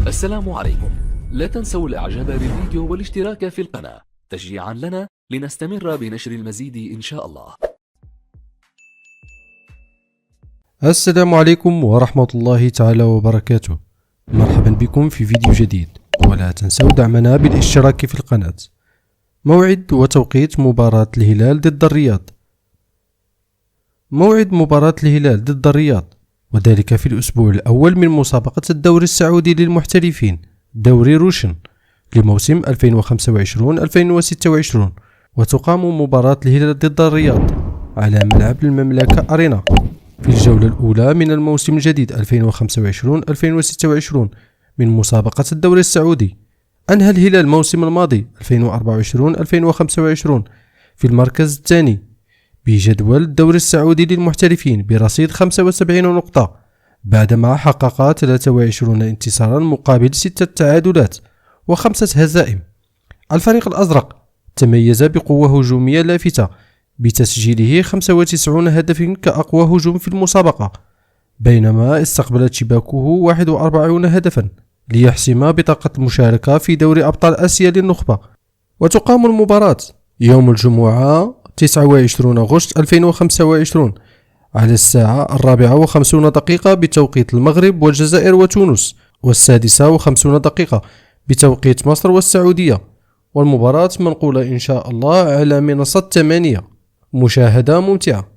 السلام عليكم. لا تنسوا الاعجاب بالفيديو والاشتراك في القناة تشجيعا لنا لنستمر بنشر المزيد ان شاء الله. السلام عليكم ورحمة الله تعالى وبركاته. مرحبا بكم في فيديو جديد، ولا تنسوا دعمنا بالاشتراك في القناة. موعد وتوقيت مباراة الهلال ضد الرياض. موعد مباراة الهلال ضد الرياض، وذلك في الأسبوع الأول من مسابقة الدوري السعودي للمحترفين دوري روشن لموسم 2025-2026، وتقام مباراة الهلال ضد الرياض على ملعب المملكة أرينا في الجولة الأولى من الموسم الجديد 2025-2026 من مسابقة الدوري السعودي. أنهى الهلال الموسم الماضي 2024-2025 في المركز الثاني بجدول الدوري السعودي للمحترفين برصيد 75 نقطة، بعدما حقق 23 انتصارا مقابل 6 تعادلات و5 هزائم. الفريق الأزرق تميز بقوة هجومية لافتة بتسجيله 95 هدف كأقوى هجوم في المسابقة، بينما استقبلت شباكه 41 هدفا ليحسم بطاقة المشاركة في دوري أبطال آسيا للنخبة. وتقام المباراة يوم الجمعة 29 أغسطس 2025 على الساعة 54 بتوقيت المغرب والجزائر وتونس، و56 بتوقيت مصر والسعودية. والمباراة منقولة إن شاء الله على منصة 8. مشاهدة ممتعة.